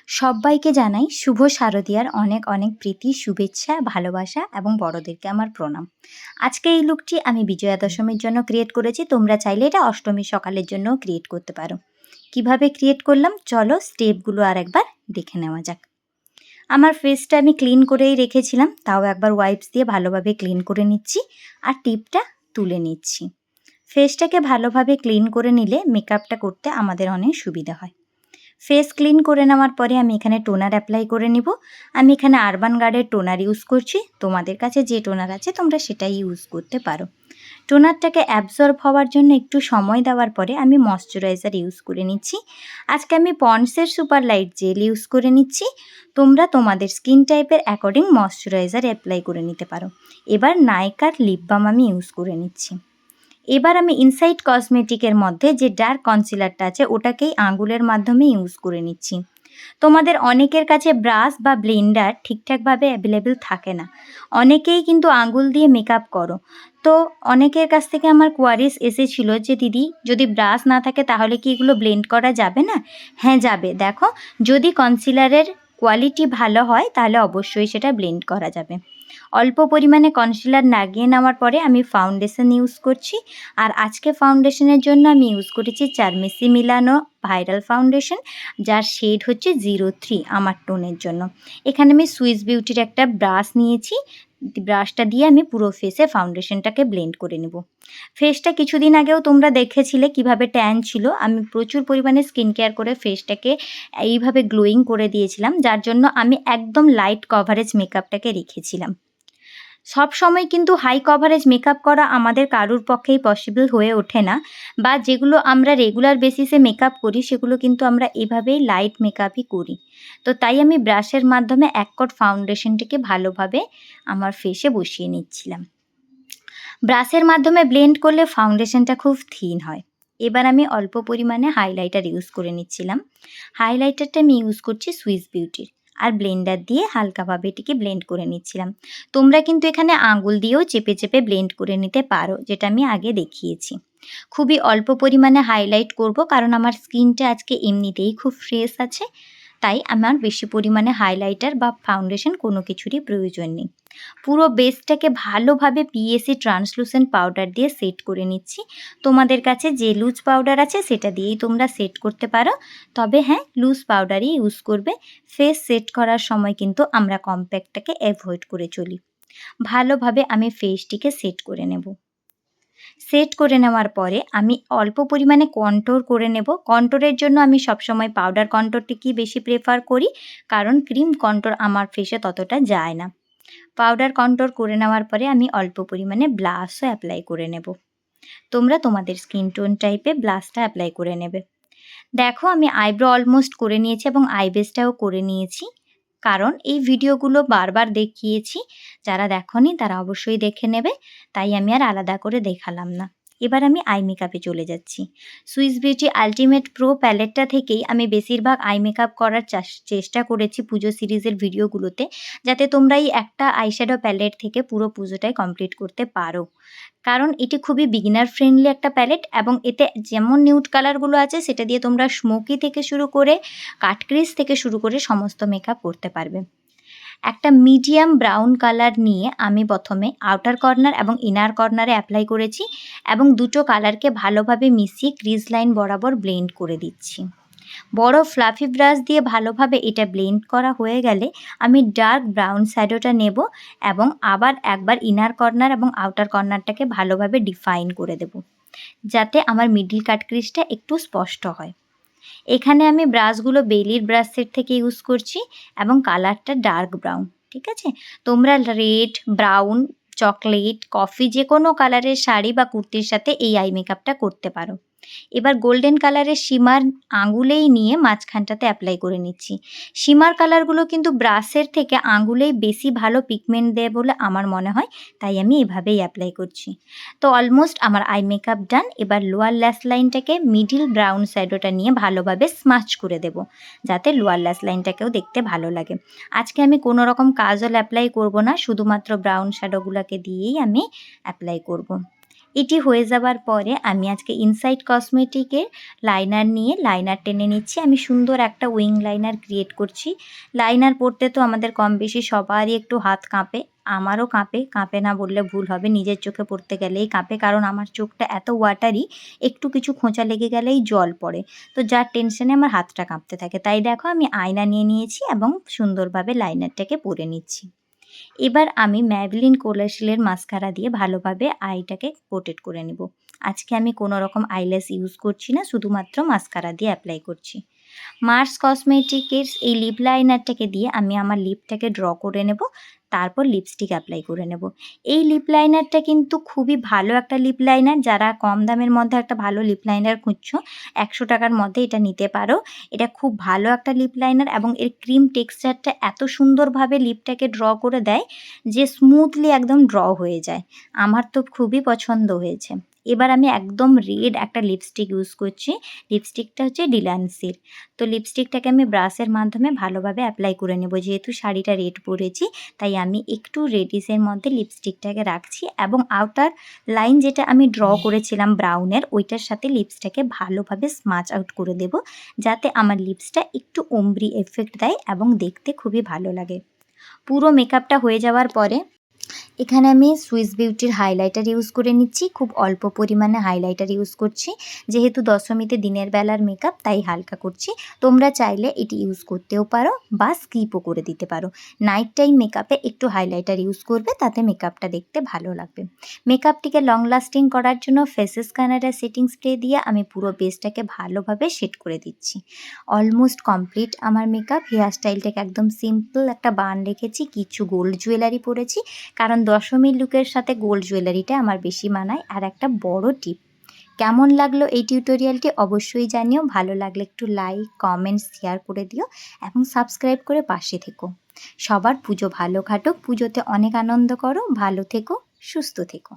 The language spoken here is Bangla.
সব্বাইকে জানাই শুভ শারদিয়ার অনেক অনেক প্রীতি, শুভেচ্ছা, ভালোবাসা এবং বড়দেরকে আমার প্রণাম। আজকে এই লুকটি আমি বিজয়া দশমীর জন্য ক্রিয়েট করেছি। তোমরা চাইলে এটা অষ্টমীর সকালের জন্যও ক্রিয়েট করতে পারো। কিভাবে ক্রিয়েট করলাম চলো স্টেপগুলো আরেকবার দেখে নেওয়া যাক। আমার ফেসটা আমি ক্লিন করেই রেখেছিলাম, তাও একবার ওয়াইপস দিয়ে ভালোভাবে ক্লিন করে নিচ্ছি আর টিপটা তুলে নিচ্ছি। ফেসটাকে ভালোভাবে ক্লিন করে নিলে মেকআপটা করতে আমাদের অনেক সুবিধা হয়। ফেস ক্লিন করে নেওয়ার পরে আমি এখানে টোনার অ্যাপ্লাই করে নিব। আমি এখানে আরবান গার্ডের টোনার ইউজ করছি। তোমাদের কাছে যে টোনার আছে তোমরা সেটাই ইউজ করতে পারো। টোনারটাকে অ্যাবজর্ব হওয়ার জন্য একটু সময় দেওয়ার পরে আমি ময়শ্চারাইজার ইউজ করে নিচ্ছি। আজকে আমি পন্ডসের সুপার লাইট জেল ইউজ করে নিচ্ছি। তোমরা তোমাদের স্কিন টাইপের অ্যাকর্ডিং ময়শ্চারাইজার অ্যাপ্লাই করে নিতে পারো। এবার নাইকার লিপ বাম আমি ইউজ করে নিচ্ছি। এবার আমি ইনসাইড কসমেটিকের মধ্যে যে ডার্ক কনসিলারটা আছে ওটাকেই আঙুলের মাধ্যমে ইউজ করে নিচ্ছি। তোমাদের অনেকের কাছে ব্রাশ বা ব্লেন্ডার ঠিকঠাকভাবে অ্যাভেলেবেল থাকে না, অনেকেই কিন্তু আঙুল দিয়ে মেকআপ করো। তো অনেকের কাছ থেকে আমার কোয়ারিজ এসেছিলো যে দিদি যদি ব্রাশ না থাকে তাহলে কি এগুলো ব্লেন্ড করা যাবে না? হ্যাঁ যাবে। দেখো, যদি কনসিলারের কোয়ালিটি ভালো হয় তাহলে অবশ্যই সেটা ব্লেন্ড করা যাবে। অল্প পরিমাণে কনসিলার লাগিয়ে নেওয়ার পরে আমি ফাউন্ডেশন ইউজ করছি। আর আজকে ফাউন্ডেশনের জন্য আমি ইউজ করেছি চারমেসি মিলানো ভাইরাল ফাউন্ডেশন, যার শেড হচ্ছে 03 আমার টোনের জন্য। এখানে আমি সুইস বিউটির একটা ব্রাশ নিয়েছি। ব্রাশটা দিয়ে আমি পুরো ফেসে ফাউন্ডেশনটাকে ব্লেন্ড করে নেব। ফেসটা কিছুদিন আগেও তোমরা দেখেছিলে কিভাবে ট্যান ছিল। আমি প্রচুর পরিমাণে স্কিন কেয়ার করে ফেসটাকে এইভাবে গ্লোয়িং করে দিয়েছিলাম, যার জন্য আমি একদম লাইট কভারেজ মেকআপটাকে রেখেছিলাম। সব সময় কিন্তু হাই কভারেজ মেকআপ করা আমাদের কারুর পক্ষেই পসিবল হয়ে ওঠে না, বা যেগুলো আমরা রেগুলার বেসিসে মেকআপ করি সেগুলো কিন্তু আমরা এভাবেই লাইট মেকআপই করি। তো তাই আমি ব্রাশের মাধ্যমে এক কোট ফাউন্ডেশনটিকে ভালোভাবে আমার ফেসে বসিয়ে নিচ্ছিলাম। ব্রাশের মাধ্যমে ব্লেন্ড করলে ফাউন্ডেশনটা খুব থিন হয়। এবার আমি অল্প পরিমাণে হাইলাইটার ইউজ করে নিচ্ছিলাম। হাইলাইটারটা আমি ইউজ করছি সুইস বিউটির, আর ব্লেন্ডার দিয়ে হালকাভাবে এটিকে ব্লেন্ড করে নিচ্ছিলাম। তোমরা কিন্তু এখানে আঙুল দিয়েও চেপে চেপে ব্লেন্ড করে নিতে পারো, যেটা আমি আগে দেখিয়েছি। খুবই অল্প পরিমাণে হাইলাইট করব, কারণ আমার স্কিনটা আজকে এমনিতেই খুব ফ্রেশ আছে, তাই আমার বেশি পরিমাণে হাইলাইটার বা ফাউন্ডেশন কোনো কিছুরই প্রয়োজন নেই। পুরো বেসটাকে ভালোভাবে পিএসি ট্রান্সলুসেন্ট পাউডার দিয়ে সেট করে নিচ্ছি। তোমাদের কাছে যে লুজ পাউডার আছে সেটা দিয়েই তোমরা সেট করতে পারো, তবে হ্যাঁ লুজ পাউডারই ইউজ করবে। ফেস সেট করার সময় কিন্তু আমরা কম্প্যাক্টটাকে অ্যাভয়েড করে চলি। ভালোভাবে আমি ফেসটিকে সেট করে নেব। সেট করে নেওয়ার পরে আমি অল্প পরিমাণে কন্ট্রোর করে নেব। কন্ট্রোরের জন্য আমি সবসময় পাউডার কন্ট্রোরটিকেই বেশি প্রেফার করি, কারণ ক্রিম কন্ট্রোর আমার ফেসে ততটা যায় না। পাউডার কন্ট্রোর করে নেওয়ার পরে আমি অল্প পরিমাণে ব্লাশও অ্যাপ্লাই করে নেব। তোমরা তোমাদের স্কিন টোন টাইপে ব্লাশটা অ্যাপ্লাই করে নেবে। দেখো, আমি আইব্রো অলমোস্ট করে নিয়েছি এবং আইবেসটাও করে নিয়েছি, কারণ এই ভিডিওগুলো বারবার দেখিয়েছি। যারা দেখোনি তারা অবশ্যই দেখে নেবে, তাই আমি আর আলাদা করে দেখালাম না। এবার আমি আই মেকআপে চলে যাচ্ছি। সুইস বিউটি আলটিমেট প্রো প্যালেটটা থেকেই আমি বেশিরভাগ আই মেকআপ করার চেষ্টা করেছি পুজো সিরিজের ভিডিওগুলোতে, যাতে তোমরা এই একটা আইশ্যাডো প্যালেট থেকে পুরো পুজোটাই কমপ্লিট করতে পারো। কারণ এটি খুবই বিগিনার ফ্রেন্ডলি একটা প্যালেট, এবং এতে যেমন নিউড কালারগুলো আছে সেটা দিয়ে তোমরা স্মোকি থেকে শুরু করে কাটক্রিজ থেকে শুরু করে সমস্ত মেকআপ করতে পারবে। একটা মিডিয়াম ব্রাউন কালার নিয়ে আমি প্রথমে আউটার কর্নার এবং ইনার কর্নারে অ্যাপ্লাই করেছি, এবং দুটো কালারকে ভালোভাবে মিশিয়ে ক্রিজ লাইন বরাবর ব্লেন্ড করে দিচ্ছি। বড় ফ্লাফি ব্রাশ দিয়ে ভালোভাবে এটা ব্লেন্ড করা হয়ে গেলে আমি ডার্ক ব্রাউন শ্যাডোটা নেব, এবং আবার একবার ইনার কর্নার এবং আউটার কর্নারটাকে ভালোভাবে ডিফাইন করে দেব, যাতে আমার মিডল কাট ক্রিজটা একটু স্পষ্ট হয়। এখানে আমি ব্রাশগুলো বেলির ব্রাশ সেট থেকে ইউজ করছি, এবং কালারটা ডার্ক ব্রাউন। ঠিক আছে, তোমরা রেড, ব্রাউন, চকলেট, কফি যে কোনো কালারের শাড়ি বা কুর্তির সাথে এই আই মেকআপটা করতে পারো। এবার গোল্ডেন কালারের শিমার আঙুলেই নিয়ে মাঝখানটাতে অ্যাপ্লাই করে নিচ্ছি। শিমার কালারগুলো কিন্তু ব্রাশের থেকে আঙুলেই বেশি ভালো পিগমেন্ট দেয় বলে আমার মনে হয়, তাই আমি এভাবেই অ্যাপ্লাই করছি। তো অলমোস্ট আমার আই মেকআপ ডান। এবার লোয়ার ল্যাশ লাইনটাকে মিডিল ব্রাউন শ্যাডোটা নিয়ে ভালোভাবে স্মাচ করে দেব, যাতে লোয়ার ল্যাশ লাইনটাকেও দেখতে ভালো লাগে। আজকে আমি কোনো রকম কাজল অ্যাপ্লাই করব না, শুধুমাত্র ব্রাউন শ্যাডোগুলোকে দিয়েই আমি অ্যাপ্লাই করব। এটি হয়ে যাবার পরে আমি আজকে ইনসাইড কসমেটিকের লাইনার নিয়ে লাইনার টেনে নিচ্ছি। আমি সুন্দর একটা উইং লাইনার ক্রিয়েট করছি। লাইনার পরতে তো আমাদের কম বেশি সবারই একটু হাত কাঁপে, আমারও কাঁপে, কাঁপে না বললে ভুল হবে, নিজের চোখে পড়তে গেলেই কাঁপে, কারণ আমার চোখটা এত ওয়াটারি, একটু কিছু খোঁচা লেগে গেলেই জল পড়ে। তো যার টেনশনে আমার হাতটা কাঁপতে থাকে। তাই দেখো আমি আয়না নিয়ে নিয়েছি এবং সুন্দরভাবে লাইনারটাকে পরে নিচ্ছি। এবার আমি ম্যাবলিন কোলাশিলের মাস্কারা দিয়ে ভালোভাবে আইটাকে কোটেড করে নেব। আজকে আমি কোনো রকম আইল্যাশ ইউজ করছি না, শুধুমাত্র মাস্কারা দিয়ে অ্যাপ্লাই করছি। মার্স কসমেটিকের এই লিপ লাইনারটাকে দিয়ে আমি আমার লিপটাকে ড্র করে নেব, তারপর লিপস্টিক অ্যাপ্লাই করে নেব। এই লিপ লাইনারটা কিন্তু খুবই ভালো একটা লিপ লাইনার। যারা কম দামের মধ্যে একটা ভালো লিপ লাইনার খুঁজছো, ১০০ টাকার মধ্যে এটা নিতে পারো। এটা খুব ভালো একটা লিপ লাইনার এবং এর ক্রিম টেক্সচারটা এত সুন্দরভাবে লিপটাকে ড্র করে দেয় যে স্মুথলি একদম ড্র হয়ে যায়। আমার তো খুবই পছন্দ হয়েছে। এবার আমি একদম রেড একটা লিপস্টিক ইউজ করছি। লিপস্টিকটা হচ্ছে ডিলান্সির। তো লিপস্টিকটাকে আমি ব্রাশের মাধ্যমে ভালোভাবে অ্যাপ্লাই করে নেব। যেহেতু শাড়িটা রেড পরেছি, তাই আমি একটু রেডিশের মধ্যে লিপস্টিকটাকে রাখছি এবং আউটার লাইন যেটা আমি ড্র করেছিলাম ব্রাউনের, ওইটার সাথে লিপসটাকে ভালোভাবে স্মাচ আউট করে দেব, যাতে আমার লিপসটা একটু ওমব্রি এফেক্ট দেয় এবং দেখতে খুবই ভালো লাগে। পুরো মেকআপটা হয়ে যাওয়ার পরে এখানে আমি সুইস বিউটির হাইলাইটার ইউজ করে নিচ্ছি। খুব অল্প পরিমাণে হাইলাইটার ইউজ করছি, যেহেতু দশমীতে দিনের বেলার মেকআপ, তাই হালকা করছি। তোমরা চাইলে এটি ইউজ করতেও পারো বা স্কিপও করে দিতে পারো। নাইট টাইম মেকআপে একটু হাইলাইটার ইউজ করবে, তাতে মেকআপটা দেখতে ভালো লাগবে। মেকআপটিকে লং লাস্টিং করার জন্য ফেসেস কানাডা সেটিং স্প্রে দিয়ে আমি পুরো বেসটাকে ভালোভাবে সেট করে দিচ্ছি। অলমোস্ট কমপ্লিট আমার মেকআপ। হেয়ার স্টাইলটাকে একদম সিম্পল একটা বান রেখেছি, কিছু গোল্ড জুয়েলারি পরেছি, কারণ দশমীর লুকের সাথে গোল্ড জুয়েলারিটা আমার বেশি মানায়। আর একটা বড় টিপ। কেমন লাগলো এই টিউটোরিয়ালটি অবশ্যই জানিও। ভালো লাগলে একটু লাইক, কমেন্ট, শেয়ার করে দিও এবং সাবস্ক্রাইব করে পাশে থেকো। সবার পুজো ভালো কাটুক, পুজোতে অনেক আনন্দ করো, ভালো থেকো, সুস্থ থেকো।